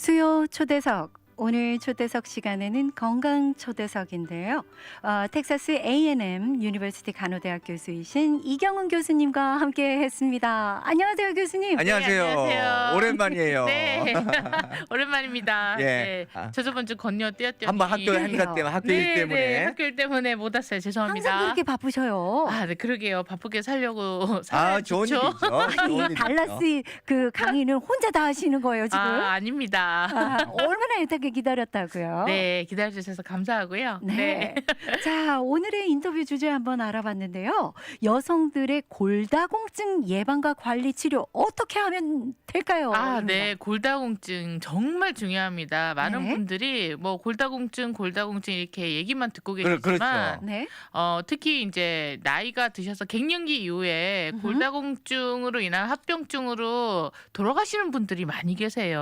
수요 초대석. 오늘 초대석 시간에는 건강 초대석인데요. 텍사스 A&M 유니버시티 간호대학 교수이신 이경훈 교수님과 함께 했습니다. 안녕하세요, 교수님. 안녕하세요. 네, 안녕하세요. 오랜만이에요. 네, 오랜만입니다. 예. 네. 아. 저 저번 주 건너 뛰었더니 한번 학교 행사 때문에 학교 일 때문에. 네, 학교 일 때문에 못 왔어요. 죄송합니다. 항상 그렇게 바쁘셔요. 아, 네, 그러게요. 바쁘게 살려고 좋은 살아야죠. 일이죠. 좋은 이 일이죠. 달라스 그 강의는 혼자 다 하시는 거예요, 지금? 아닙니다. 얼마나 애타게 기다렸다고요? 네, 기다려주셔서 감사하고요. 네. 자, 오늘의 인터뷰 주제 한번 알아봤는데요. 여성들의 골다공증 예방과 관리 치료 어떻게 하면 될까요? 네, 골다공증 정말 중요합니다. 많은 네. 분들이 뭐 골다공증 이렇게 얘기만 듣고 계시지만 그렇죠. 네. 특히 이제 나이가 드셔서 갱년기 이후에 골다공증으로 인한 합병증으로 돌아가시는 분들이 많이 계세요.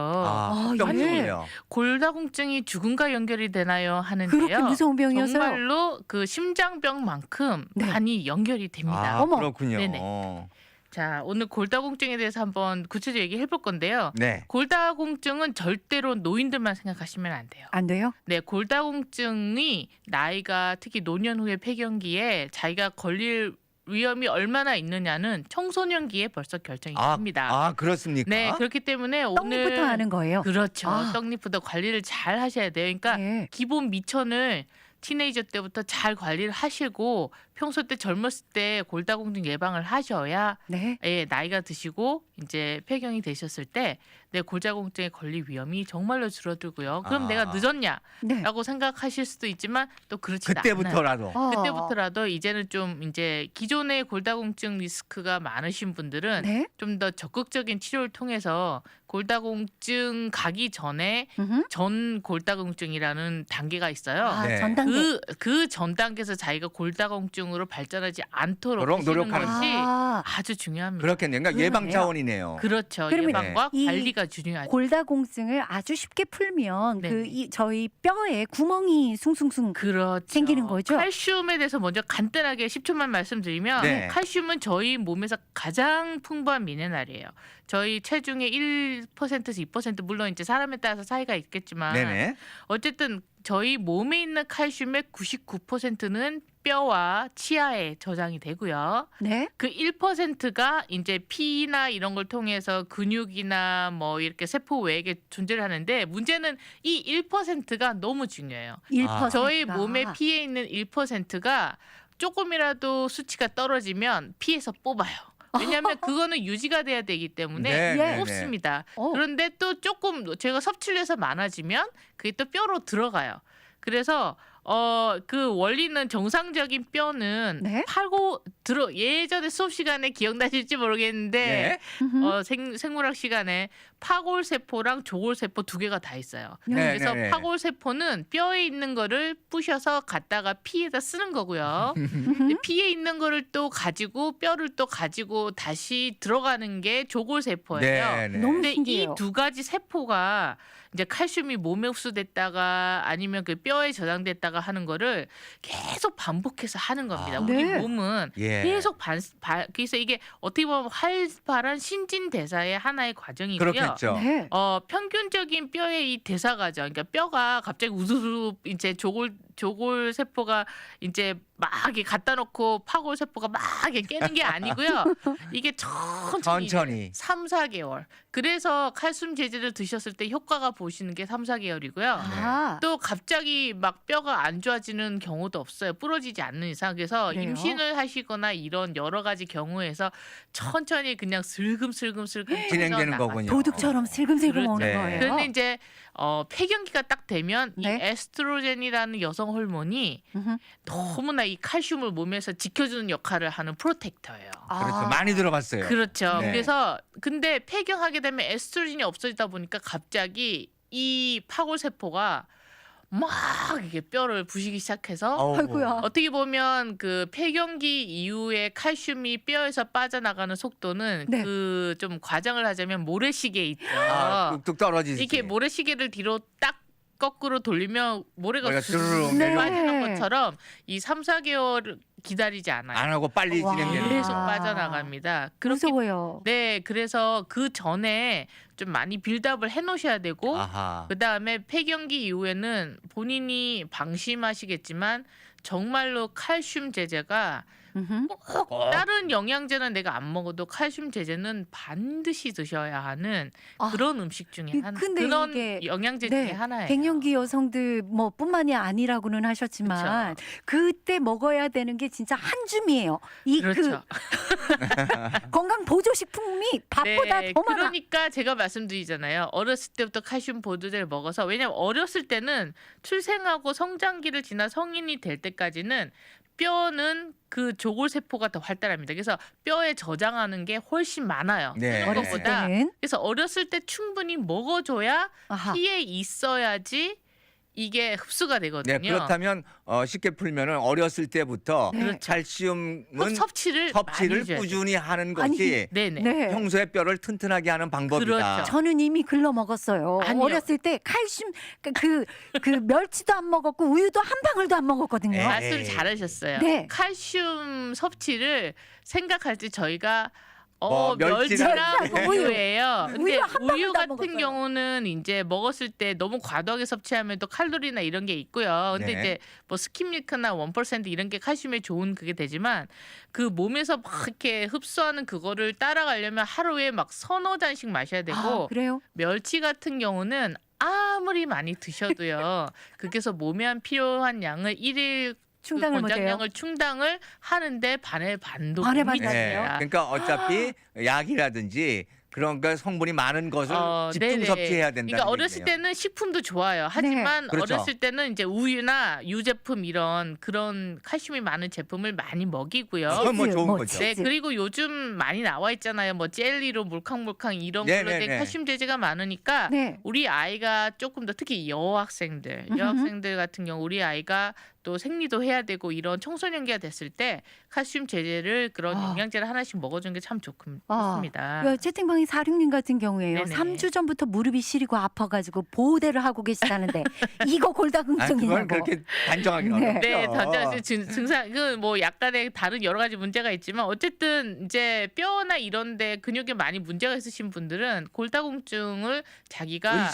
합병증이요. 골다공증이 죽음과 연결이 되나요 하는데요. 그렇게 무서운 병이어서요? 정말로 그 심장병만큼 네. 많이 연결이 됩니다. 어머. 그렇군요. 네네. 자, 오늘 골다공증에 대해서 한번 구체적으로 얘기해 볼 건데요. 네. 골다공증은 절대로 노인들만 생각하시면 안 돼요. 안 돼요? 네, 골다공증이 나이가 특히 노년 후에 폐경기에 자기가 걸릴 위험이 얼마나 있느냐는 청소년기에 벌써 결정이 됩니다. 그렇습니까? 네, 그렇기 때문에 오늘 떡잎부터 하는 거예요. 그렇죠. 아. 떡잎부터 관리를 잘 하셔야 돼요. 그러니까 네. 기본 미천을 티네이저 때부터 잘 관리를 하시고 평소 때 젊었을 때 골다공증 예방을 하셔야 네. 나이가 드시고 이제 폐경이 되셨을 때 내 골다공증에 걸릴 위험이 정말로 줄어들고요. 그럼 내가 늦었냐라고 네. 생각하실 수도 있지만 또 그렇지 않아요. 그때부터라도. 그때부터라도 이제는 좀 이제 기존의 골다공증 리스크가 많으신 분들은 네. 좀 더 적극적인 치료를 통해서 골다공증 가기 전에 전 골다공증이라는 단계가 있어요. 네. 전 단계. 그 전 단계에서 자기가 골다공증으로 발전하지 않도록 그럼 하시는 노력하는 것이 아. 아주 중요합니다. 그렇겠네요. 그러니까 예방 그러네요. 차원이네요. 그렇죠. 그러면 예방과 이 관리가 중요하죠. 골다공증을 아주 쉽게 풀면 네네. 저희 뼈에 구멍이 숭숭숭 그렇죠. 생기는 거죠? 칼슘에 대해서 먼저 간단하게 10초만 말씀드리면 네. 칼슘은 저희 몸에서 가장 풍부한 미네랄이에요. 저희 체중의 1%에서 2% 물론 이제 사람에 따라서 차이가 있겠지만 네네. 어쨌든 저희 몸에 있는 칼슘의 99%는 뼈와 치아에 저장이 되고요. 네. 그 1%가 이제 피나 이런 걸 통해서 근육이나 뭐 이렇게 세포 외에 존재를 하는데 문제는 이 1%가 너무 중요해요. 1%가. 저희 몸에 피에 있는 1%가 조금이라도 수치가 떨어지면 피에서 뽑아요. 왜냐하면 그거는 유지가 돼야 되기 때문에 네, 뽑습니다. 어. 그런데 또 조금 제가 섭취를 해서 많아지면 그게 또 뼈로 들어가요. 그래서 그 원리는 정상적인 뼈는 네. 파고 들어 예전에 수업 시간에 기억나실지 모르겠는데 생물학 시간에 파골 세포랑 조골 세포 두 개가 다 있어요. 네, 그래서 네, 네. 파골 세포는 뼈에 있는 거를 부셔서 갖다가 피에다 쓰는 거고요. 근데 피에 있는 거를 또 가지고 뼈를 또 가지고 다시 들어가는 게 조골 세포예요. 네, 네. 너무 근데 이 신기해요. 두 가지 세포가 이제 칼슘이 몸에 흡수됐다가 아니면 그 뼈에 저장됐다가 하는 거를 계속 반복해서 하는 겁니다. 우리 네. 몸은 예. 계속 그래서 이게 어떻게 보면 활발한 신진 대사의 하나의 과정이고요. 그렇겠죠. 네. 평균적인 뼈의 이 대사 과정, 그러니까 뼈가 갑자기 우두두 이제 조골 세포가 이제 막 이렇게 갖다 놓고 파골 세포가 막 이렇게 깨는 게 아니고요. 이게 천천히 3, 4개월. 그래서 칼슘 제제를 드셨을 때 효과가 보시는 게 3, 4개월이고요. 아. 또 갑자기 막 뼈가 안 좋아지는 경우도 없어요. 부러지지 않는 이상. 그래서 그래요? 임신을 하시거나 이런 여러 가지 경우에서 천천히 그냥 슬금슬금 진행되는 거군요. 도둑처럼 슬금슬금 그렇죠. 오는 네. 거예요. 그런데 이제 폐경기가 딱 되면 이 네. 에스트로겐이라는 여성 호르몬이 너무나 이 칼슘을 몸에서 지켜주는 역할을 하는 프로텍터예요. 그렇죠. 많이 들어봤어요. 그렇죠. 네. 그래서 근데 폐경하게 되면 에스트로겐이 없어지다 보니까 갑자기 이 파골 세포가 막 이게 뼈를 부시기 시작해서 아이고야. 어떻게 보면 그 폐경기 이후에 칼슘이 뼈에서 빠져나가는 속도는 네. 그 좀 과장을 하자면 모래시계 있죠. 뚝뚝 떨어지지. 이렇게 모래시계를 뒤로 딱 거꾸로 돌리면 모래가 모래가 쑥 주르륵 네. 빠지는 것처럼 이 3, 4개월 기다리지 않아요. 안 하고 빨리 와. 진행되는 계속 거죠. 빠져나갑니다. 그렇기 무서워요. 네, 그래서 그 전에 좀 많이 빌드업을 해놓으셔야 되고 아하. 그 다음에 폐경기 이후에는 본인이 방심하시겠지만 정말로 칼슘 제제가 음흠. 꼭 꼭. 다른 영양제는 내가 안 먹어도 칼슘 제제는 반드시 드셔야 하는 아, 그런 음식 중에 하나, 근데 그런 이게 영양제 네, 중에 하나예요. 갱년기 여성들 뭐 뿐만이 아니라고는 하셨지만 그때 먹어야 되는 게 진짜 한 줌이에요. 이 그렇죠. 건강 보조 식품이 밥보다 네, 더 많아. 그러니까 제가 말씀드리잖아요. 어렸을 때부터 칼슘 보조제를 먹어서 왜냐면 어렸을 때는 출생하고 성장기를 지나 성인이 될 때까지는 뼈는 그 조골세포가 더 활달합니다. 그래서 뼈에 저장하는 게 훨씬 많아요. 네. 쓰는 어렸을 것보다. 때는 그래서 어렸을 때 충분히 먹어줘야 아하. 피에 있어야지 이게 흡수가 되거든요. 네, 그렇다면 쉽게 풀면은 어렸을 때부터 네. 그렇죠. 칼슘은 섭취를 많이 해줘야 돼요. 꾸준히 하는 아니, 것이 네네. 네. 평소에 뼈를 튼튼하게 하는 방법이다. 그렇죠. 저는 이미 글러 먹었어요. 아니요. 어렸을 때 칼슘 그 멸치도 안 먹었고 우유도 한 방울도 안 먹었거든요. 네. 말씀 잘하셨어요. 네. 칼슘 섭취를 생각할 때 저희가 뭐 멸치랑 멸치랑 우유. 우유예요. 근데 우유 한 방울도 우유 안 같은 먹었어요. 경우는 이제 먹었을 때 너무 과도하게 섭취하면 또 칼로리나 이런 게 있고요. 근데 네. 이제 뭐 스킴밀크나 1% 이런 게 칼슘에 좋은 그게 되지만 그 몸에서 막 이렇게 흡수하는 그거를 따라가려면 하루에 막 서너 잔씩 마셔야 되고 아, 그래요? 멸치 같은 경우는 아무리 많이 드셔도요. 그게서 몸에 한 필요한 양을 일일 충당을 못해요. 권장량을 충당을 하는데 반의 반도 반의 못 반도 안 돼요? 네. 미칩니다. 그러니까 어차피 약이라든지 그런 거 성분이 많은 것을 집중 네네. 섭취해야 된다는 그러니까 어렸을 얘기네요. 때는 식품도 좋아요. 하지만 그렇죠. 어렸을 때는 이제 우유나 유제품 이런 그런 칼슘이 많은 제품을 많이 먹이고요. 그건 뭐 치즈, 좋은 뭐 거죠. 네, 치즈. 그리고 요즘 많이 나와 있잖아요. 뭐 젤리로 몰캉몰캉 이런 걸로 된 네네네. 칼슘 제제가 많으니까 네. 우리 아이가 조금 더 특히 여학생들 같은 경우 우리 아이가 또 생리도 해야 되고 이런 청소년기가 됐을 때 칼슘 제제를 그런 아. 영양제를 하나씩 먹어주는 게 참 아. 좋습니다. 그 채팅방이 46님 같은 경우에요. 네네. 3주 전부터 무릎이 시리고 아파가지고 보호대를 하고 계시다는데 이거 아, 골다공증이냐고. 그걸 그렇게 단정하게 네. 어렵죠. 네, 단정 증상 그 뭐 약간의 다른 여러 가지 문제가 있지만 어쨌든 이제 뼈나 이런데 근육에 많이 문제가 있으신 분들은 골다공증을 자기가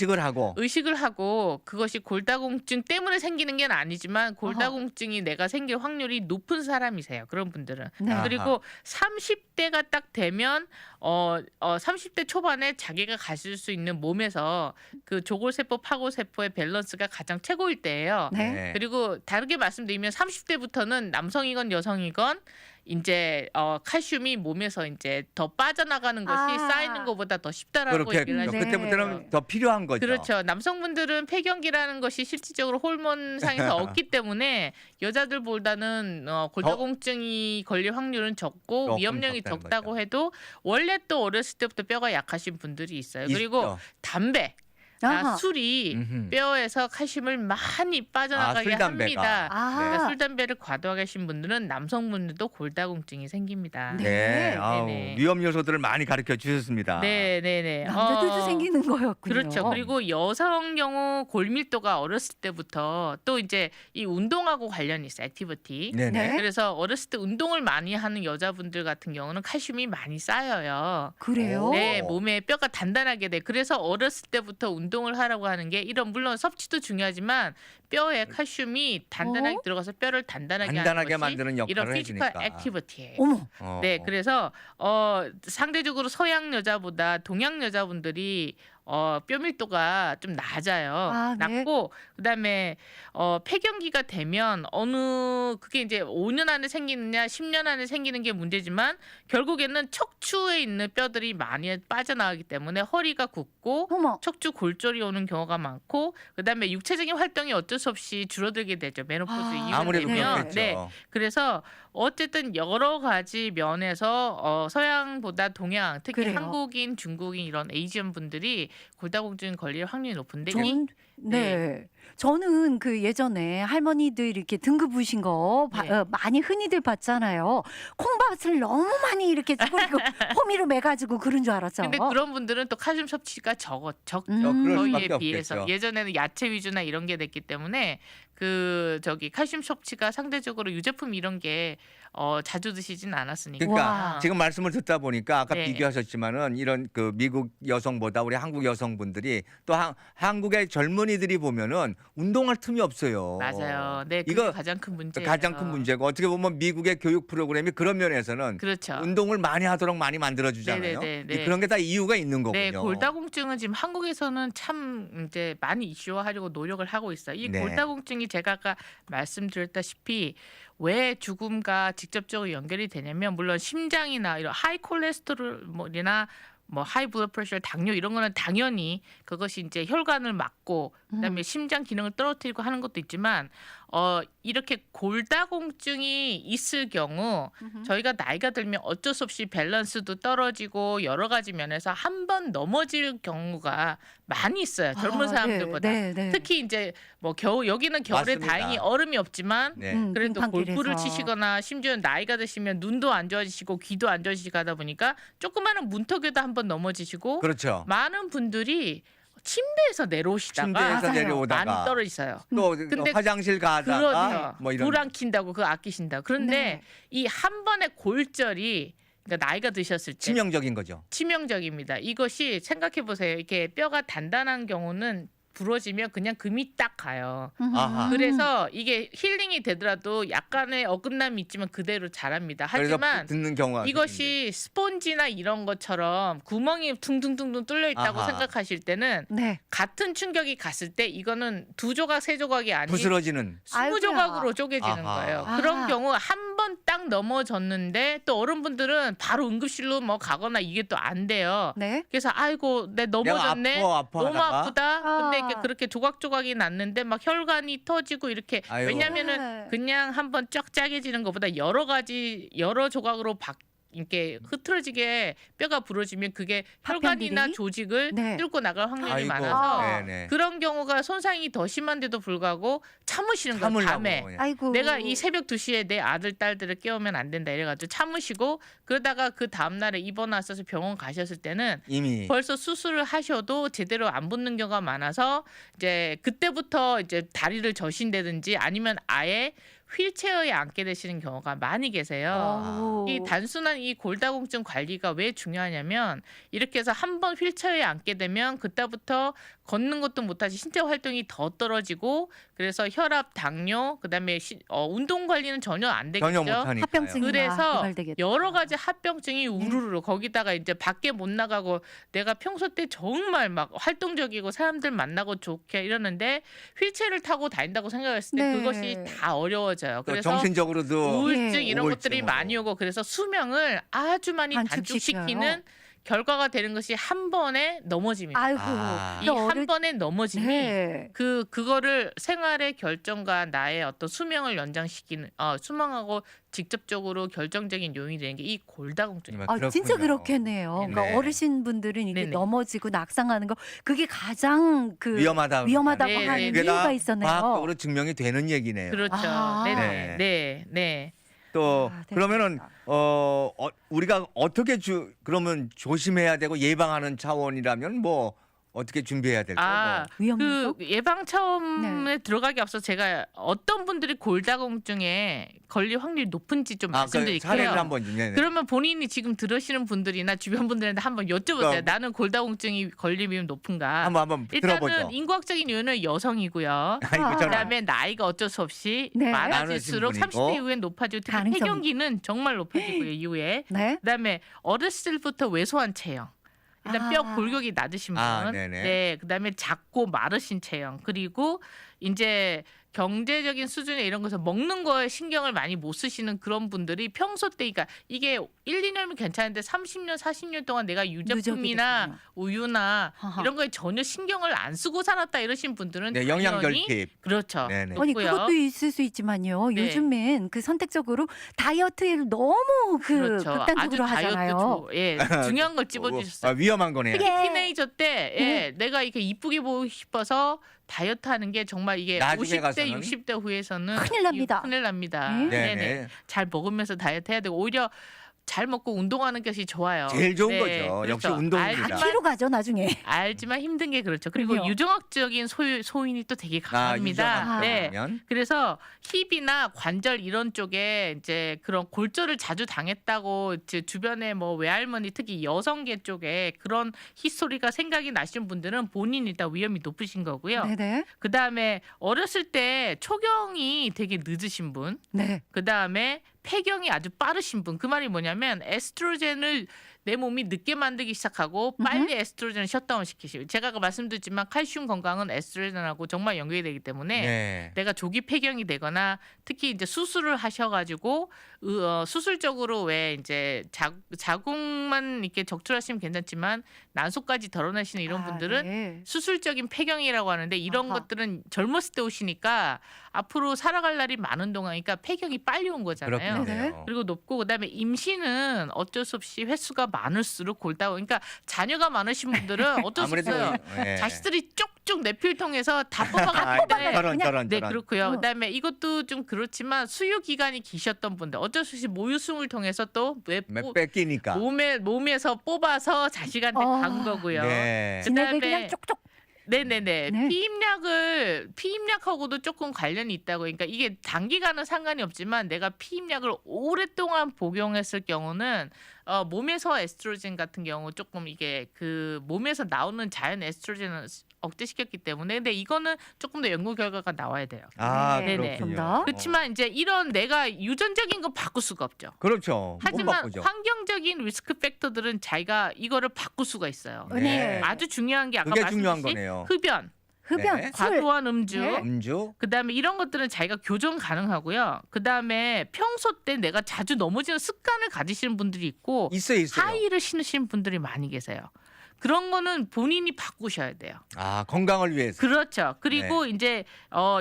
의식을 하고 그것이 골다공증 때문에 생기는 게 아니지만 골다공증이 내가 생길 확률이 높은 사람이세요. 그런 분들은. 네. 아하. 그리고 30대가 딱 되면 30대 초반에 자기가 가질 수 있는 몸에서 그 조골세포, 파골세포의 밸런스가 가장 최고일 때예요. 네. 그리고 다르게 말씀드리면 30대부터는 남성이건 여성이건 이제 칼슘이 몸에서 이제 더 빠져나가는 것이 아. 쌓이는 것보다 더 쉽다라고 그렇게 얘기를 하죠. 네. 그때부터는 더 필요한 거죠. 그렇죠. 남성분들은 폐경기라는 것이 실질적으로 호르몬상에서 없기 때문에 여자들보다는 골다공증이 걸릴 확률은 적고 조금 위험량이 적다는 적다고 거죠. 해도 원래 또 어렸을 때부터 뼈가 약하신 분들이 있어요. 그리고 있죠. 담배, 아하. 술이 음흠. 뼈에서 칼슘을 많이 빠져나가게 술, 담배가. 합니다. 아. 그러니까 술, 담배를 과도하게 하신 분들은 남성분들도 골다공증이 생깁니다. 네. 네, 아우, 네네. 위험 요소들을 많이 가르쳐 주셨습니다. 네네네. 남자들도 생기는 거였군요. 그렇죠. 그리고 여성 경우 골밀도가 어렸을 때부터 또 이제 이 운동하고 관련이 있어요. 액티비티. 네네. 네. 그래서 어렸을 때 운동을 많이 하는 여자분들 같은 경우는 칼슘이 많이 쌓여요. 그래요? 네, 몸에 뼈가 단단하게 돼. 그래서 어렸을 때부터 운동을 하라고 하는 게 이런 물론 섭취도 중요하지만 뼈에 칼슘이 단단하게 들어가서 뼈를 단단하게 하는 것이 만드는 역할을 이런 피지컬 해주니까. 액티비티예요. 어머. 네, 그래서 상대적으로 서양 여자보다 동양 여자분들이 뼈 밀도가 좀 낮아요. 아, 네. 낮고 그다음에 폐경기가 되면 그게 이제 5년 안에 생기느냐 10년 안에 생기는 게 문제지만 결국에는 척추에 있는 뼈들이 많이 빠져나가기 때문에 허리가 굽고 어머. 척추 골절이 오는 경우가 많고 그다음에 육체적인 활동이 어쩔 수 없이 줄어들게 되죠. 메노포즈 아, 이후에 아무래도 되면. 그렇겠죠. 네. 그래서 어쨌든 여러 가지 면에서 서양보다 동양, 특히 그래요? 한국인, 중국인 이런 에이지언 분들이 골다공증 걸릴 확률이 높은데 네. 저는 그 예전에 할머니들 이렇게 등급 부신 거 네. 많이 흔히들 봤잖아요. 콩밭을 너무 많이 이렇게 그리고 호미로 매가지고 그런 줄 알았죠. 근데 그런 분들은 또 칼슘 섭취가 적죠. 그럴 저희에 수밖에 비해서 없겠죠. 예전에는 야채 위주나 이런 게 됐기 때문에 그 저기 칼슘 섭취가 상대적으로 유제품 이런 게 자주 드시진 않았으니까. 그러니까 와. 지금 말씀을 듣다 보니까 아까 네. 비교하셨지만은 이런 그 미국 여성보다 우리 한국 여성분들이 또 한국의 젊은이들이 보면은 운동할 틈이 없어요. 맞아요. 네, 그게 이거 가장 큰 문제예요. 가장 큰 문제고 어떻게 보면 미국의 교육 프로그램이 그런 면에서는 그렇죠. 운동을 많이 하도록 많이 만들어 주잖아요. 네네네. 그런 게 다 이유가 있는 거군요. 네, 골다공증은 지금 한국에서는 참 이제 많이 이슈화하려고 노력을 하고 있어요. 이 네. 골다공증이 제가 아까 말씀드렸다시피 왜 죽음과 직접적으로 연결이 되냐면 물론 심장이나 이런 하이 콜레스테롤이나 뭐 하이 블러드 프레셔, 당뇨 이런 거는 당연히 그것이 이제 혈관을 막고 그다음에 심장 기능을 떨어뜨리고 하는 것도 있지만 이렇게 골다공증이 있을 경우 저희가 나이가 들면 어쩔 수 없이 밸런스도 떨어지고 여러 가지 면에서 한 번 넘어질 경우가 많이 있어요. 젊은 사람들보다. 네. 특히 이제 뭐 여기는 겨울에 맞습니다. 다행히 얼음이 없지만 네. 그래도 빙판길에서. 골프를 치시거나 심지어 나이가 드시면 눈도 안 좋아지시고 귀도 안 좋아지시고 하다 보니까 조그마한 문턱에도 한번 넘어지시고 그렇죠. 많은 분들이 침대에서 내려오시다가 침대에서 맞아요. 내려오다가 많이 떨어지셔요. 또 근데 화장실 가다가 그렇죠. 뭐 이런 불 안 킨다고 그거 아끼신다. 그런데 네. 이 한 번의 골절이 그러니까 나이가 드셨을 때 치명적인 거죠. 치명적입니다. 이것이 생각해 보세요. 이렇게 뼈가 단단한 경우는 부러지면 그냥 금이 딱 가요. 아하. 그래서 이게 힐링이 되더라도 약간의 어긋남이 있지만 그대로 자랍니다. 그래서 하지만 듣는 경우가 이것이 스폰지나 이런 것처럼 구멍이 둥둥둥둥 뚫려 있다고 아하. 생각하실 때는 네. 같은 충격이 갔을 때 이거는 2조각, 3조각이 아닌 부스러지는 20조각으로 쪼개지는 아하. 거예요. 아. 그런 경우 한 번 딱 넘어졌는데 또 어른분들은 바로 응급실로 뭐 가거나 이게 또 안 돼요. 네. 그래서 아이고 내 넘어졌네. 너무 아파하다가 아프다. 근데 아. 이렇게 그렇게 조각조각이 났는데 막 혈관이 터지고 이렇게 아유. 왜냐면은 네. 그냥 한번 쫙 짜게지는 것보다 여러 조각으로 이렇게 흐트러지게 뼈가 부러지면 그게 혈관이나 파편들이? 조직을 네. 뚫고 나갈 확률이 아이고. 많아서 네네. 그런 경우가 손상이 더 심한데도 불구하고 참으시는 거예요. 참으려고. 밤에. 아이고. 내가 이 새벽 2시에 내 아들 딸들을 깨우면 안 된다 이래가지고 참으시고 그러다가 그 다음날에 입원 왔어서 병원 가셨을 때는 이미 벌써 수술을 하셔도 제대로 안 붙는 경우가 많아서 이제 그때부터 이제 다리를 저신다든지 아니면 아예 휠체어에 앉게 되시는 경우가 많이 계세요. 오. 이 단순한 이 골다공증 관리가 왜 중요하냐면 이렇게 해서 한 번 휠체어에 앉게 되면 그때부터 걷는 것도 못하지 신체 활동이 더 떨어지고 그래서 혈압, 당뇨, 그다음에 운동 관리는 전혀 안 전혀 되겠죠. 못하니까요. 합병증이 그래서 유발되겠다. 여러 가지 합병증이 우르르 거기다가 이제 밖에 못 나가고 내가 평소 때 정말 막 활동적이고 사람들 만나고 좋게 이러는데 휠체어를 타고 다닌다고 생각했을 때 네. 그것이 다 어려워져요. 또 그래서 정신적으로도 우울증 예. 이런 것들이 우울증으로. 많이 오고 그래서 수명을 아주 많이 단축시켜요. 단축시키는 결과가 되는 것이 한 번에 넘어짐입니다. 아이고. 아. 이 한 번의 넘어짐이 네. 그거를 생활의 결정과 나의 어떤 수명을 연장시키는 수명하고 직접적으로 결정적인 요인이 되는 게 이 골다공증입니다. 아, 진짜 그렇겠네요. 네. 그러니까 어르신분들은 이게 네네. 넘어지고 낙상하는 거 그게 가장 그 위험하다고 위험하다고 네, 하는 네. 그게 다 이유가 있었네요. 과학적으로 증명이 되는 얘기네요. 그렇죠. 아. 네네. 네. 또 아, 그러면은 됐습니다. 우리가 어떻게 그러면 조심해야 되고 예방하는 차원이라면 뭐 어떻게 준비해야 될까요? 아, 위험해서? 그 예방 차원에 네. 들어가기 앞서 제가 어떤 분들이 골다공증에 걸릴 확률이 높은지 좀 그 말씀드릴게요. 사례를 한번 네. 그러면 본인이 지금 들으시는 분들이나 주변 분들한테 한번 여쭤보세요. 그럼. 나는 골다공증이 걸리면 높은가? 한번 일단은 들어보죠. 인과학적인 이유는 여성이고요. 아이고, 저는 그다음에 나이가 어쩔 수 없이 네. 많아질수록 많으신 분이고. 30대 이후엔 높아지고 특히 가능성이. 폐경기는 정말 높아지고요. 이후에 네. 그다음에 어렸을 때부터 왜소한 체형. 일단 뼈 아. 골격이 낮으신 분, 아, 네네. 네, 그다음에 작고 마르신 체형, 그리고 이제 경제적인 수준에 이런 것에서 먹는 거에 신경을 많이 못 쓰시는 그런 분들이 평소 때 그러니까 이게 1, 2년이면 괜찮은데 30년, 40년 동안 내가 유제품이나 누적이 우유나 아하. 이런 거에 전혀 신경을 안 쓰고 살았다 이러신 분들은 네, 당연히 영양결핍. 그렇죠. 네네. 아니 높고요. 그것도 있을 수 있지만요. 네. 요즘엔 그 선택적으로 다이어트를 너무 그 그렇죠. 아주 극단적으로 하잖아요. 예, 중요한 걸 집어주셨어요. 위험한 거네요. 예. 티네이저 때 내가 이렇게 이쁘게 보고 싶어서 다이어트 하는 게 정말 이게 나중에 50대, 가서는 60대 후에서는 큰일 납니다. 큰일 납니다. 네. 네네. 네네. 잘 먹으면서 다이어트 해야 되고 오히려 잘 먹고 운동하는 것이 좋아요. 제일 좋은 네, 거죠. 역시 그렇죠. 운동입니다. 키로 가죠 나중에. 알지만 힘든 게 그렇죠. 그리고 그럼요. 유전학적인 소인이 또 되게 강합니다. 아, 네. 면 그래서 힙이나 관절 이런 쪽에 이제 그런 골절을 자주 당했다고 이제 주변에 뭐 외할머니 특히 여성계 쪽에 그런 히스토리가 생각이 나시는 분들은 본인이 일단 위험이 높으신 거고요. 네네. 그 다음에 어렸을 때 초경이 되게 늦으신 분, 네. 그 다음에 폐경이 아주 빠르신 분. 그 말이 뭐냐면 에스트로겐을 내 몸이 늦게 만들기 시작하고 빨리 에스트로겐을 셧다운 시키시고 제가 아까 말씀드렸지만 칼슘 건강은 에스트로겐하고 정말 연결이 되기 때문에 네. 내가 조기 폐경이 되거나 특히 이제 수술을 하셔가지고 수술적으로 왜 이제 자궁만 이렇게 적출하시면 괜찮지만 난소까지 덜어내시는 이런 아, 분들은 네. 수술적인 폐경이라고 하는데 이런 아하. 것들은 젊었을 때 오시니까 앞으로 살아갈 날이 많은 동안 그러니까 폐경이 빨리 온 거잖아요. 그렇군요. 그리고 높고 그다음에 임신은 어쩔 수 없이 횟수가 많을수록 골다고 그러니까 자녀가 많으신 분들은 어쩔 수 아무래도 없어요. 예. 자식들이 쪽쪽 내필 통해서 다 아, 뽑아갔는데 저런 네 그렇고요. 어. 그다음에 이것도 좀 그렇지만 수유 기간이 기셨던 분들 어쩔 수 없이 모유수를 통해서 또 뺏기니까. 몸에서 뽑아서 자식한테 어. 간 거고요. 네. 진액을 그다음에 그냥 쪽쪽. 네네네. 네. 피임약하고도 조금 관련이 있다고. 그러니까 이게 단기간은 상관이 없지만 내가 피임약을 오랫동안 복용했을 경우는 몸에서 에스트로겐 같은 경우 조금 이게 그 몸에서 나오는 자연 에스트로겐을 억제시켰기 때문에 근데 이거는 조금 더 연구 결과가 나와야 돼요. 아, 네. 그렇군요. 좀 더. 그렇지만 이제 이런 내가 유전적인 건 바꿀 수가 없죠. 그렇죠. 못 하지만 바꾸죠. 환경적인 리스크 팩터들은 자기가 이거를 바꿀 수가 있어요. 네. 아주 중요한 게 아까 그게 중요한 말씀드린 거네요. 흡연, 흡연, 네. 술. 과도한 음주, 네. 음주. 그다음에 이런 것들은 자기가 교정 가능하고요. 그다음에 평소 때 내가 자주 넘어지는 습관을 가지시는 분들이 있고 있어요. 하이힐을 신으시는 분들이 많이 계세요. 그런 거는 본인이 바꾸셔야 돼요. 아, 건강을 위해서. 그렇죠. 그리고 네. 이제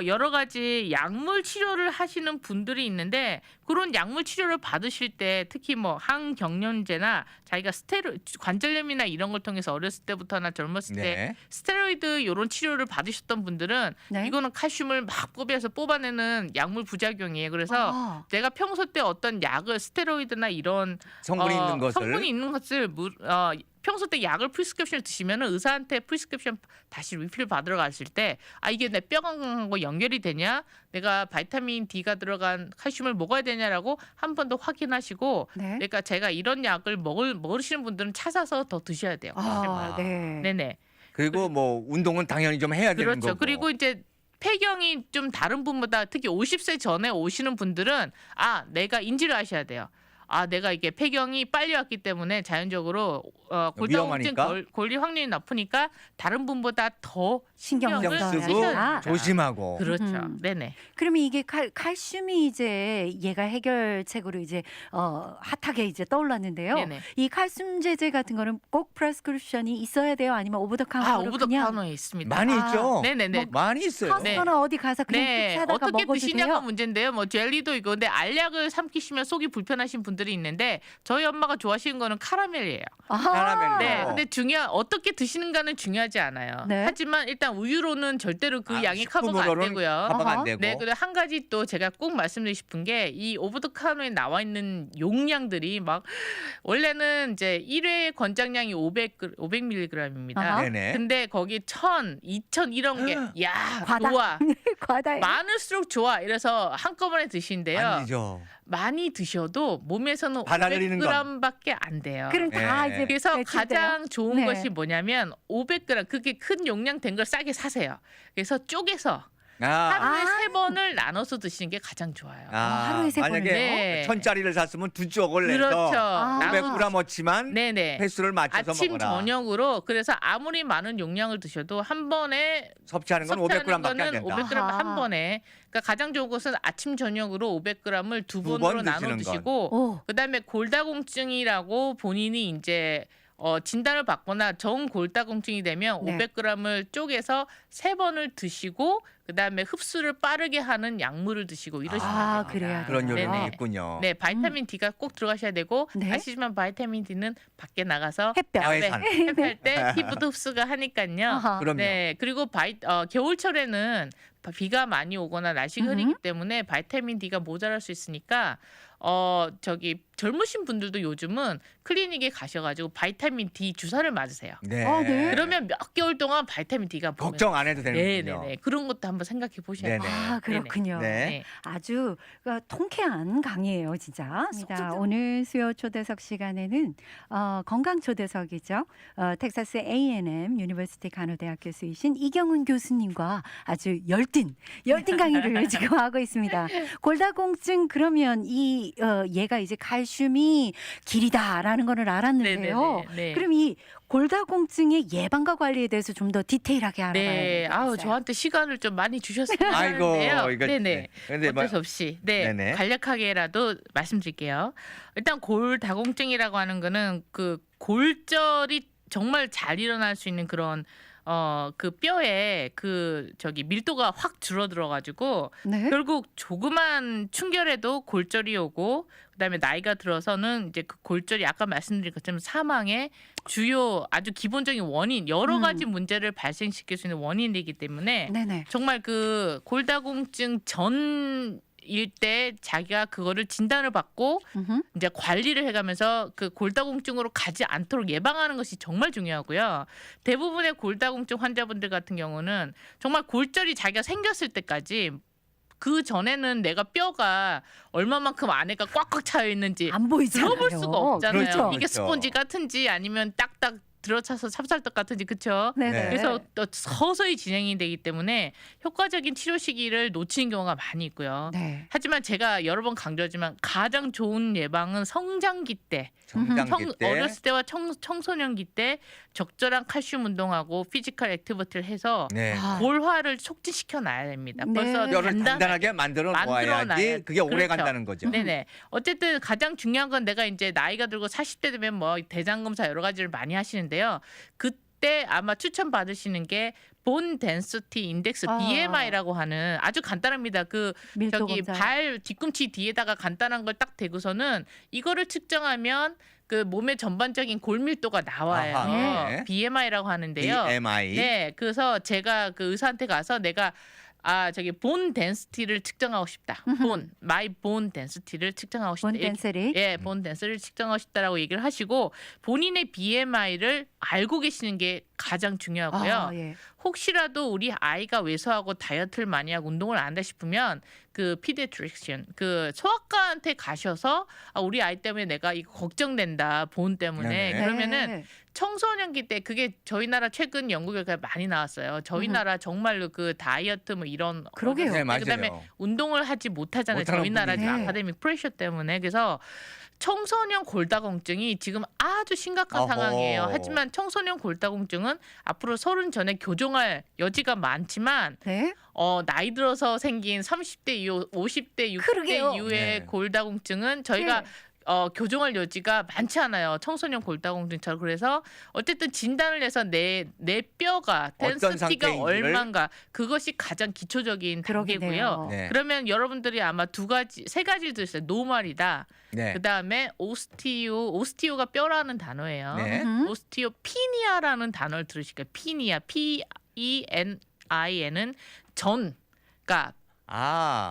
여러 가지 약물 치료를 하시는 분들이 있는데 그런 약물 치료를 받으실 때 특히 뭐 항경련제나 자기가 관절염이나 이런 걸 통해서 어렸을 때부터나 젊었을 때 네. 스테로이드 이런 치료를 받으셨던 분들은 네. 이거는 칼슘을 막 뽑아내는 약물 부작용이에요. 그래서 아. 내가 평소 때 어떤 약을 스테로이드나 이런 성분이 있는 것을 성분이 있는 것을 평소 때 약을 프리스크립션을 드시면 의사한테 프리스크립션 다시 리필 받으러 갔을 때 이게 내 뼈 건강하고 연결이 되냐 내가 바이타민 D가 들어간 칼슘을 먹어야 되냐라고 한 번 더 확인하시고 네. 그러니까 제가 이런 약을 먹으시는 분들은 찾아서 더 드셔야 돼요. 아, 네. 네네. 그리고 뭐 운동은 당연히 좀 해야 되는 그렇죠. 거고. 그리고 이제 폐경이 좀 다른 분보다 특히 50세 전에 오시는 분들은 내가 인지를 하셔야 돼요. 내가 이게 폐경이 빨리 왔기 때문에 자연적으로 골다공증 위험하니까? 걸릴 확률이 높으니까 다른 분보다 더 신경을 신경을 신경 써야 쓰고 된다. 조심하고. 그렇죠. 음흠. 네네. 그러면 이게 칼슘이 이제 얘가 해결책으로 이제 핫하게 이제 떠올랐는데요. 네네. 이 칼슘 제제 같은 거는 꼭 프레스크립션이 있어야 돼요? 아니면 오브 더 카운터로 오브 더 그냥 카운터에 있습니다. 많이 아, 있죠. 네네네. 많이 있어요. 네. 커스터나 어디 가서 그냥 네, 사다가 어떻게 먹어도 드시냐가 돼요? 문제인데요. 뭐 젤리도 있고, 근데 알약을 삼키시면 속이 불편하신 분들이 있는데 저희 엄마가 좋아하시는 거는 카라멜이에요. 아하. 카라멜. 네, 어. 근데 어떻게 드시는가는 중요하지 않아요. 네. 하지만 일단 우유로는 절대로 그 양이 커버가 안 식품으로는 되고요. 커버가 아하. 안 되고. 네, 그리고 한 가지 또 제가 꼭 말씀드리고 싶은 게 이 오브 더 카운터에 나와 있는 용량들이 막 원래는 이제 1회 권장량이 500mg입니다. 아하. 네네. 근데 거기 1000, 2000 이런 게 과다. 좋아. 과다해. 많을수록 좋아. 이래서 한꺼번에 드신대요. 아니죠. 많이 드셔도 몸에서는 받아들이는 건. 500g밖에 안 돼요. 그럼 다 네. 이제 그래서 배출돼요? 가장 좋은 네. 것이 뭐냐면 500g 그게 큰 용량 된 걸 싸게 사세요. 그래서 쪼개서 하루에 3번을 나눠서 드시는 게 가장 좋아요. 하루에 3번을요? 만약에 네. 1,000짜리를 샀으면 2쪽을 내서 그렇죠. 아. 500g어치만 네네. 횟수를 맞춰서 아침 먹어라. 저녁으로 그래서 아무리 많은 용량을 드셔도 한 번에 섭취하는 건 섭취하는 500g밖에 안 거는 된다. 500g 아하. 한 번에. 그러니까 가장 좋은 것은 아침 저녁으로 500g을 두 번 번으로 나눠 드시는 드시고 오. 그다음에 골다공증이라고 본인이 이제 진단을 받거나 정골다공증이 되면 네. 500g을 쪼개서 3번을 드시고 그다음에 흡수를 빠르게 하는 약물을 드시고 이러시면 아, 됩니다. 그래야 그런 돼요. 요령이 네네. 있군요. 네, 바이타민 D가 꼭 들어가셔야 되고 네. 아시지만 바이타민 D는 밖에 나가서 햇볕. 야외산. 햇할 때 피부도 흡수가 하니까요. 아하. 그럼요. 네, 그리고 겨울철에는 비가 많이 오거나 날씨가 흐리기 때문에 바이타민 D가 모자랄 수 있으니까 젊으신 분들도 요즘은 클리닉에 가셔가지고 바이타민 D 주사를 맞으세요. 네. 네. 그러면 몇 개월 동안 바이타민 D가 걱정 안 해도 되는군요. 네네네 그런 것도 한번 생각해 보셔야 네네. 돼요. 아, 그렇군요. 네. 아주 통쾌한 강의예요, 진짜. 쏙쏙 오늘 수요 초대석 시간에는 건강 초대석이죠. 텍사스 A&M 유니버시티 간호대학 교수이신 이경훈 교수님과 아주 열띤 강의를 지금 하고 있습니다. 골다공증 그러면 얘가 이제 칼슘이 길이다라는 거를 알았는데요. 네네네. 그럼 이 골다공증의 예방과 관리에 대해서 좀 더 디테일하게 알아봐야 네, 아우 되겠어요. 저한테 시간을 좀 많이 주셨으면 아이고, 하는데요. 이거 네네. 근데 어쩔 수 없이 네네. 간략하게라도 말씀드릴게요. 일단 골다공증이라고 하는 거는 그 골절이 정말 잘 일어날 수 있는 그런 그 뼈에 밀도가 확 줄어들어 가지고 네. 결국 조그만 충혈에도 골절이 오고 그다음에 나이가 들어서는 이제 그 골절이 아까 말씀드린 것처럼 사망의 주요 아주 기본적인 원인 여러 가지 문제를 발생시킬 수 있는 원인이기 때문에 네네. 정말 그 골다공증 전일 때 자기가 그거를 진단을 받고 음흠. 이제 관리를 해가면서 그 골다공증으로 가지 않도록 예방하는 것이 정말 중요하고요. 대부분의 골다공증 환자분들 같은 경우는 정말 골절이 자기가 생겼을 때까지 그 전에는 내가 뼈가 얼마만큼 안에가 꽉꽉 차여 있는지 안 보이잖아요. 들어볼 수가 없잖아요. 그렇죠. 이게 스폰지 같은지 아니면 딱딱 들어차서 찹쌀떡 같은지 그렇죠. 네네. 그래서 또 서서히 진행이 되기 때문에 효과적인 치료 시기를 놓치는 경우가 많이 있고요. 네. 하지만 제가 여러 번 강조하지만 가장 좋은 예방은 성장기 때, 정장기 때 어렸을 때와 청소년기 때 적절한 칼슘 운동하고 피지컬 액티비티를 해서 네. 아. 골화를 촉진시켜 놔야 됩니다. 네. 벌써 뼈를 단단하게 만들어 놓아야지 놔야 그게 오래 그렇죠. 간다는 거죠. 네네. 어쨌든 가장 중요한 건 내가 이제 나이가 들고 40대 되면 뭐 대장 검사 여러 가지를 많이 하시는데요. 그때 아마 추천 받으시는 게 본 덴시티 인덱스 아. BMI라고 하는 아주 간단합니다. 밀도 저기 검사. 발 뒤꿈치 뒤에다가 간단한 걸 딱 대고서는 이거를 측정하면 그 몸의 전반적인 골밀도가 나와요. 아하, 네. BMI라고 하는데요. BMI. 네, 그래서 제가 그 의사한테 가서 내가 저기 본 덴시티를 측정하고 싶다. 마이 본 덴시티를 측정하고 싶다. 본 덴스리. 예, 본 덴스를 측정하고 싶다라고 얘기를 하시고 본인의 BMI를 알고 계시는 게 가장 중요하고요. 예. 혹시라도 우리 아이가 왜소하고 다이어트를 많이 하고 운동을 안 한다 싶으면 그 피디아트리션 그 소아과한테 가셔서 우리 아이 때문에 내가 이거 걱정된다 본 때문에 네네. 그러면은 네. 청소년기 때 그게 저희 나라 최근 연구 결과가 많이 나왔어요. 저희 나라 정말로 그 다이어트 뭐 이런 그러게요. 네, 맞아요. 그다음에 운동을 하지 못하잖아요. 못하는 저희 나라 분들이. 아카데믹 프레셔 때문에 그래서 청소년 골다공증이 지금 아주 심각한 어허. 상황이에요. 하지만 청소년 골다공증은 앞으로 30 전에 교정할 여지가 많지만 네. 나이 들어서 생긴 30대 이후, 50대, 60대 그러게요. 이후의 네. 골다공증은 저희가 네. 교정할 여지가 많지 않아요. 청소년 골다공증처럼. 그래서 어쨌든 진단을 해서 내 뼈가 어떤 덴시티가 상태인지를- 얼마인가 그것이 가장 기초적인 그러겠네요. 단계고요. 네. 그러면 여러분들이 아마 세 가지를 들으셨어요. 노말이다. 네. 그다음에 오스티오가 뼈라는 단어예요. 네. 오스티오피니아라는 단어를 들으실까요? 피니아, PENIA는 그러니까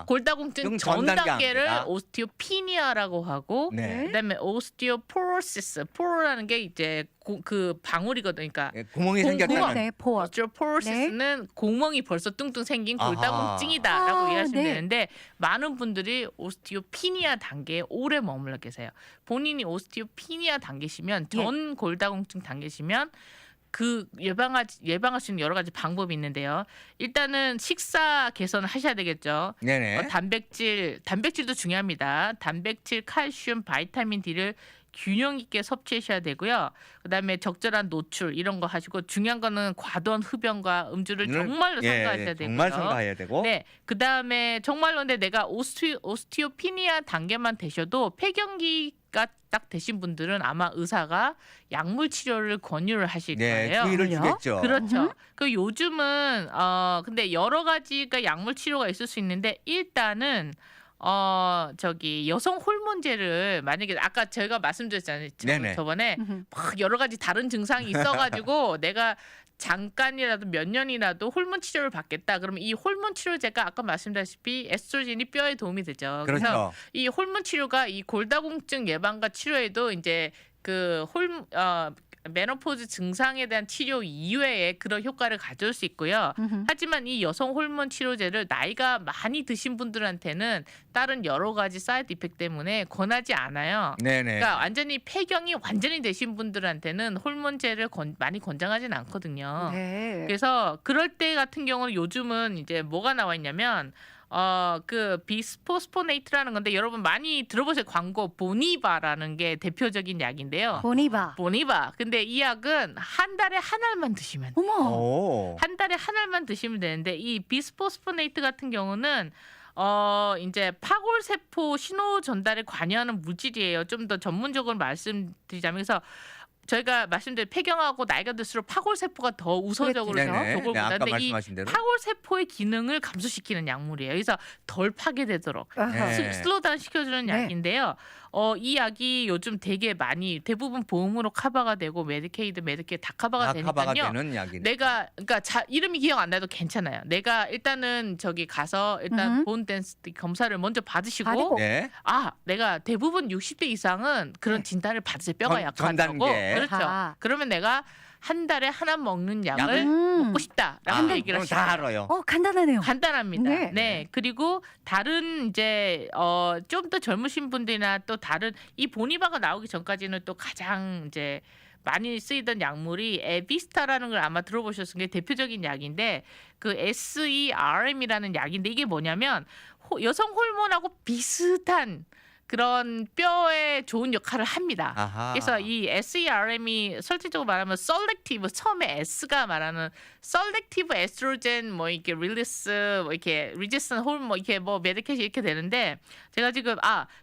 골다공증 전 단계를 단계다. 오스티오피니아라고 하고 네. 그다음에 오스티오포로시스, 포로라는 게 이제 그 방울이거든요. 그러니까 예, 구멍이 공- 생겼다는. 네, 포. 오스티오포로시스는 구멍이 벌써 뚱뚱 생긴 아하. 골다공증이다라고 아, 이해하시면 네. 되는데 많은 분들이 오스티오피니아 단계에 오래 머물러 계세요. 본인이 오스티오피니아 단계시면 전 골다공증 단계시면 그 예방할 수 있는 여러 가지 방법이 있는데요. 일단은 식사 개선을 하셔야 되겠죠. 네네. 단백질도 중요합니다. 단백질, 칼슘, 바이타민 D를 균형 있게 섭취하셔야 되고요. 그다음에 적절한 노출 이런 거 하시고 중요한 거는 과도한 흡연과 음주를 정말로 삼가하셔야 되고요. 정말 삼가해야 되고. 네, 그다음에 정말로 근데 내가 오스티오피니아 단계만 되셔도 폐경기가 딱 되신 분들은 아마 의사가 약물 치료를 권유를 하실 네, 거예요. 주의를 그래요? 주겠죠. 그렇죠. 그 요즘은 근데 여러 가지가 약물 치료가 있을 수 있는데 일단은 저기 여성 호르몬제를 만약에 아까 제가 말씀드렸잖아요. 네네. 저번에 음흠. 막 여러 가지 다른 증상이 있어가지고 내가 잠깐이라도 몇 년이라도 호르몬 치료를 받겠다. 그러면 이 호르몬 치료제가 아까 말씀드렸다시피 에스트로겐이 뼈에 도움이 되죠. 그래서 그렇죠. 이 호르몬 치료가 이 골다공증 예방과 치료에도 이제 그 메노포즈 증상에 대한 치료 이외에 그런 효과를 가져올 수 있고요. 음흠. 하지만 이 여성 호르몬 치료제를 나이가 많이 드신 분들한테는 다른 여러 가지 사이드 이펙트 때문에 권하지 않아요. 네네. 그러니까 완전히 폐경이 완전히 되신 분들한테는 호르몬제를 많이 권장하진 않거든요. 네. 그래서 그럴 때 같은 경우는 요즘은 이제 뭐가 나와 있냐면 그 비스포스포네이트라는 건데 여러분 많이 들어보세요. 광고 보니바라는 게 대표적인 약인데요. 보니바. 보니바. 근데 이 약은 한 달에 한 알만 드시면 돼요. 어머. 오. 한 달에 한 알만 드시면 되는데 이 비스포스포네이트 같은 경우는 이제 파골세포 신호 전달에 관여하는 물질이에요. 좀 더 전문적으로 말씀드리자면 그래서 저희가 말씀드린 폐경하고 나이가 들수록 파골세포가 더 우선적으로 그렇죠. 네네. 저걸 네, 아까 보는데 이 말씀하신 대로. 파골세포의 기능을 감소시키는 약물이에요. 그래서 덜 파괴되도록 아하. 네. 슬로우다운 시켜주는 네. 약인데요. 이 약이 요즘 되게 많이 대부분 보험으로 커버가 되고 메디케이드 다 커버가 다 커버가 되니까요. 되는 약이. 내가 그러니까 이름이 기억 안 나도 괜찮아요. 내가 일단은 저기 가서 일단 본 덴시티 검사를 먼저 받으시고 받고. 네. 내가 대부분 60대 이상은 그런 네. 진단을 받으세요. 뼈가 전 약하다고. 단계. 그렇죠. 아하. 그러면 내가 한 달에 하나 먹는 약을 음. 먹고 싶다라고 아, 얘기를 그럼 다 하시죠. 알아요. 간단하네요. 간단합니다. 네. 네. 그리고 다른 이제 좀 더 젊으신 분들이나 또 다른 이 보니바가 나오기 전까지는 또 가장 이제 많이 쓰이던 약물이 에비스타라는 걸 아마 들어보셨을 게 대표적인 약인데 그 SERM이라는 약인데 이게 뭐냐면 여성 호르몬하고 비슷한 그런 뼈에 좋은 역할을 합니다. 아하. 그래서 이 SERM이 설득적으로 말하면 selective 처음에 S가 말하는 selective estrogen 뭐 이렇게 release 뭐 이렇게 resistant hormone 뭐 이렇게 뭐 메디케이션 이렇게 되는데 제가 지금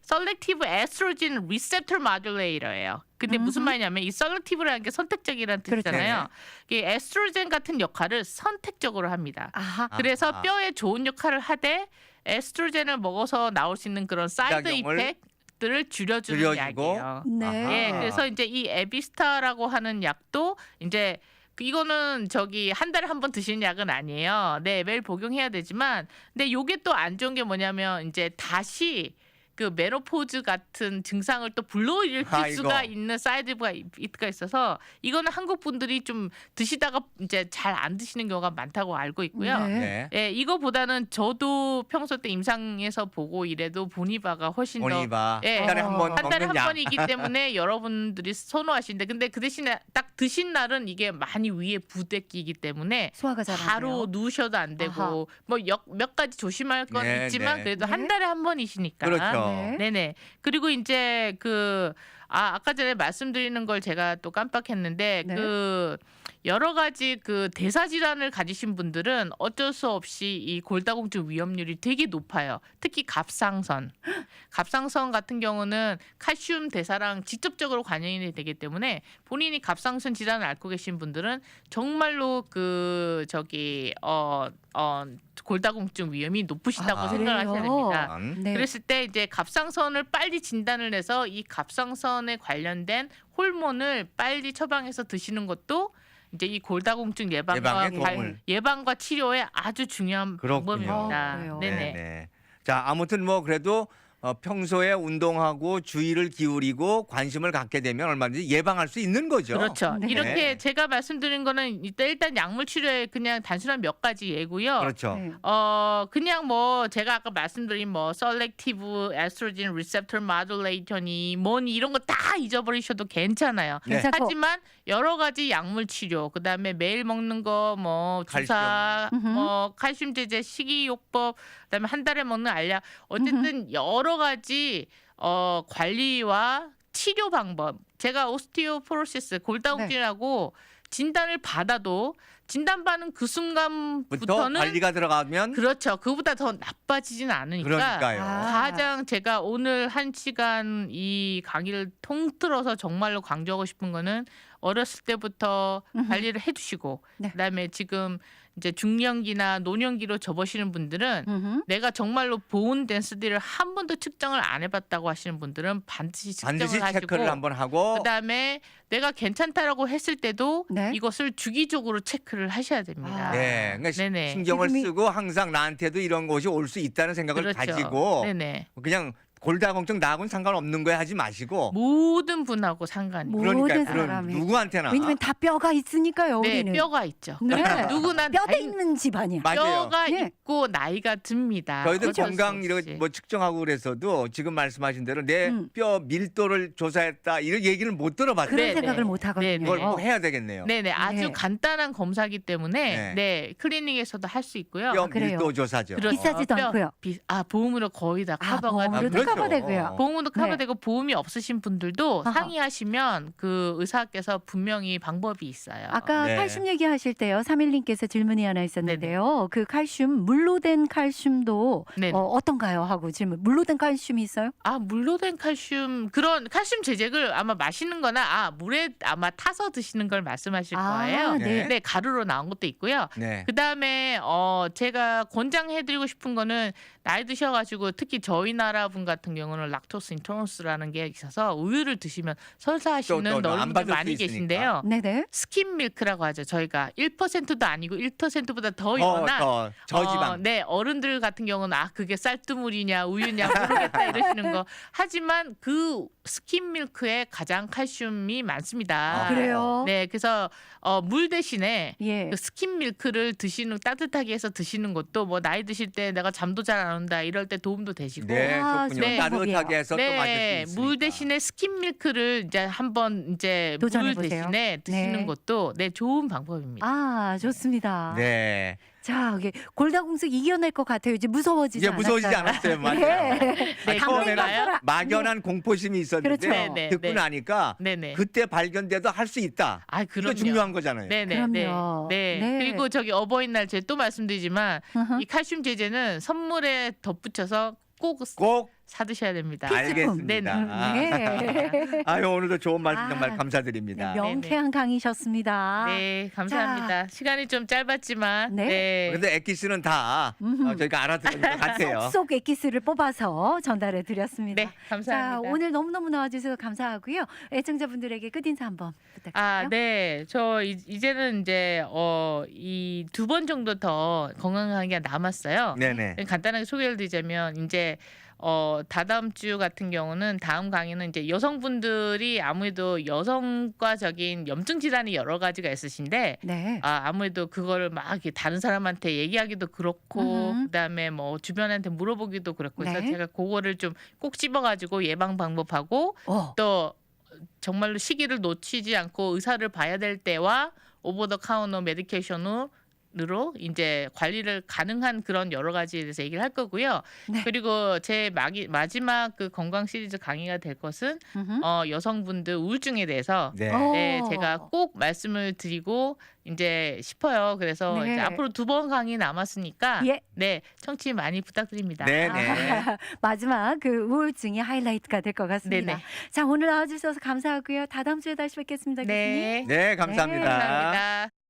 selective estrogen receptor modulator예요. 근데 무슨 말이냐면 이 selective라는 게 선택적이라는 뜻이잖아요. 이게 에스트로겐 같은 역할을 선택적으로 합니다. 아하. 그래서 아하. 뼈에 좋은 역할을 하되 에스트로겐을 먹어서 나올 수 있는 그런 사이드 작용을 이펙트를 줄여주는 줄여주고. 약이에요. 네. 아하. 예, 그래서 이제 이 에비스타라고 하는 약도 이제 이거는 저기 한 달에 한 번 드시는 약은 아니에요. 네, 매일 복용해야 되지만, 근데 요게 또 안 좋은 게 뭐냐면 이제 다시 그 메노포즈 같은 증상을 또 불러일으킬 아이고. 수가 있는 사이드 이펙트가 있어서 이거는 한국 분들이 좀 드시다가 이제 잘 안 드시는 경우가 많다고 알고 있고요. 네. 네. 예, 이거보다는 저도 평소 때 임상에서 보고 이래도 보니바가 훨씬 더 보니바. 예. 한 달에 한 번 한 달에 먹는 한 약. 번이기 때문에 여러분들이 선호하시는데 근데 그 대신에 딱 드신 날은 이게 많이 위에 부대끼기 때문에 소화가 잘 안 바로 돼요. 누우셔도 안 되고 아하. 뭐 몇 가지 조심할 건 네, 있지만 네. 그래도 네. 한 달에 한 번이시니까. 그렇죠. 네. 네네. 그리고 이제 아까 전에 말씀드리는 걸 제가 또 깜빡했는데 네. 그 여러 가지 그 대사 질환을 가지신 분들은 어쩔 수 없이 이 골다공증 위험률이 되게 높아요. 특히 갑상선 같은 경우는 칼슘 대사랑 직접적으로 관련이 되기 때문에 본인이 갑상선 질환을 앓고 계신 분들은 정말로 그 저기 골다공증 위험이 높으시다고 아, 생각하셔야 그래요? 됩니다. 네. 그랬을 때 이제 갑상선을 빨리 진단을 해서 이 갑상선에 관련된 호르몬을 빨리 처방해서 드시는 것도 이제 이 골다공증 예방에 예방과 치료에 아주 중요한 그렇군요. 방법입니다. 그래요? 네네. 네. 자, 아무튼 뭐 그래도 평소에 운동하고 주의를 기울이고 관심을 갖게 되면 얼마든지 예방할 수 있는 거죠. 그렇죠. 네. 이렇게 제가 말씀드린 거는 일단 약물 치료에 그냥 단순한 몇 가지 예고요. 그렇죠. 네. 그냥 뭐 제가 아까 말씀드린 뭐 셀렉티브 에스트로겐 리셉터 모듈레이터니 뭐니 이런 거 다 잊어버리셔도 괜찮아요. 네. 괜찮고. 하지만 여러 가지 약물 치료, 그다음에 매일 먹는 거 뭐 주사, 칼슘. 뭐 칼슘 제제, 식이요법, 그다음에 한 달에 먹는 알약, 어쨌든 여러 가지 관리와 치료 방법. 제가 오스티오포로시스 골다공증이라고 진단을 받아도 진단받는 그 부터 순간부터는 관리가 들어가면 그렇죠. 그보다 더 나빠지지는 않으니까. 그러니까요. 가장 제가 오늘 1시간 이 강의를 통틀어서 정말로 강조하고 싶은 거는 어렸을 때부터 관리를 해주시고 네. 그다음에 지금 이제 중년기나 노년기로 접으시는 분들은 음흠. 내가 정말로 보온 덴시티를 한 번도 측정을 안 해봤다고 하시는 분들은 반드시 측정을 반드시 하시고 체크를 한번 하고 그다음에 내가 괜찮다라고 했을 때도 네. 이것을 주기적으로 체크를 하셔야 됩니다. 아. 네, 그러니까 네네. 신경을 지금이- 쓰고 항상 나한테도 이런 것이 올 수 있다는 생각을 그렇죠. 가지고 네네. 그냥 골다공증 나하고는 상관없는 거에 하지 마시고 모든 분하고 상관이. 모- 그러니까 모든 그런 사람이. 누구한테나 왜냐면 다 뼈가 있으니까요. 네, 우리는. 뼈가 있죠. 네. 누구나 뼈대 나이- 있는 집안이야. 맞아요. 뼈가 예. 있고 나이가 듭니다. 저희들 어쩔 수 건강 없이. 이런 뭐 측정하고 그래서도 지금 말씀하신 대로 내 뼈 밀도를 조사했다 이런 얘기를 못 들어봤어요. 그런 네, 생각을 네. 못 하거든요. 네, 그걸 네. 꼭 해야 되겠네요. 네네, 아주 네. 간단한 검사기 때문에 네, 클리닉에서도 할 수 있고요. 뼈 그래요? 밀도 조사죠. 그렇죠. 비싸지도 뼈, 않고요. 보험으로 거의 다 커버가 보험으로 됩니다. 다 커버되고요. 보험으로 네. 커버되고 보험이 없으신 분들도 아하. 상의하시면 그 의사께서 분명히 방법이 있어요. 아까 네. 칼슘 얘기하실 때요. 3일님께서 질문이 하나 있었는데요. 그 칼슘 물로 된 칼슘도 네네. 어떤가요? 하고 질문. 물로 된 칼슘이 있어요? 물로 된 칼슘, 그런 칼슘 제제를 아마 마시는 거나 물에 아마 타서 드시는 걸 말씀하실 거예요. 네. 네, 가루로 나온 것도 있고요. 네. 그다음에 제가 권장해드리고 싶은 거는 나이 드셔가지고 특히 저희 나라 분 같은 경우는 락토스 인토런스라는 게 있어서 우유를 드시면 설사하시는 또 안 어른들 받을 수 많이 있으니까. 계신데요. 네네. 스킨 밀크라고 하죠. 저희가 1%도 아니고 1%보다 더 연한 저지방. 네, 어른들 같은 경우는 그게 쌀뜨물이냐 우유냐 모르겠다 이러시는 거. 하지만 그 스킨 밀크에 가장 칼슘이 많습니다. 그래요? 네, 그래서 물 대신에 예. 그 스킨 밀크를 드시는 따뜻하게 해서 드시는 것도 뭐 나이 드실 때 내가 잠도 잘 안 온다 이럴 때 도움도 되시고. 네, 아, 그렇군요. 네. 따뜻하게 해서 또 마실 네, 수 있으니까. 물 대신에 스킨 밀크를 이제 한번 이제 도전해 물 보세요. 대신에 드시는 네. 것도 좋은 방법입니다. 좋습니다. 네. 자, 이게 골다공증 이겨낼 것 같아요. 이제 무서워지지 이제 무서워지지 않았어요. 않았어요. 맞아요. 네. 네, 처음에는 그런가요? 막연한 공포심이 있었는데 그렇죠. 네, 듣고 네. 나니까 네네. 그때 발견돼도 할 수 있다. 그럼요. 이거 중요한 거잖아요. 네네. 그럼요. 네. 네. 그리고 저기 어버이날 제가 또 말씀드리지만 으흠. 이 칼슘 제제는 선물에 덧붙여서 꼭 꼭 사드셔야 됩니다. 필수품. 알겠습니다. 네. 아유, 오늘도 좋은 말씀 정말 아, 감사드립니다. 명쾌한 강의셨습니다. 네, 감사합니다. 시간이 좀 짧았지만 네. 네. 그래도 엑기스는 다 음흠. 저희가 알아들은 것 같아요. 쏙쏙 엑기스를 뽑아서 전달해 드렸습니다. 네, 감사합니다. 자, 오늘 너무너무 나와주셔서 감사하고요. 애청자분들에게 끝인사 한번 부탁드려요. 네. 저 이제는 이제 이 2번 정도 더 건강 강의가 남았어요. 네네. 간단하게 소개를 드리자면 이제 다다음 주 같은 경우는 다음 강의는 이제 여성분들이 아무래도 여성과적인 염증 질환이 여러 가지가 있으신데 네. 아무래도 그거를 막 이렇게 다른 사람한테 얘기하기도 그렇고 그다음에 뭐 주변한테 물어보기도 그렇고 그래서 네. 제가 그거를 좀 꼭 집어가지고 예방 방법하고 또 정말로 시기를 놓치지 않고 의사를 봐야 될 때와 오버 더 카운터 메디케이션으로 이제 관리를 가능한 그런 여러 가지에 대해서 얘기를 할 거고요. 네. 그리고 제 마지막 그 건강 시리즈 강의가 될 것은 음흠. 여성분들 우울증에 대해서 네. 네, 제가 꼭 말씀을 드리고 이제 싶어요. 그래서 네. 이제 앞으로 2번 강의 남았으니까 예. 네, 청취 많이 부탁드립니다. 네네. 마지막 그 우울증이 하이라이트가 될 것 같습니다. 네네. 자, 오늘 나와주셔서 감사하고요. 다다음 주에 다시 뵙겠습니다. 교수님. 네. 네, 감사합니다. 감사합니다.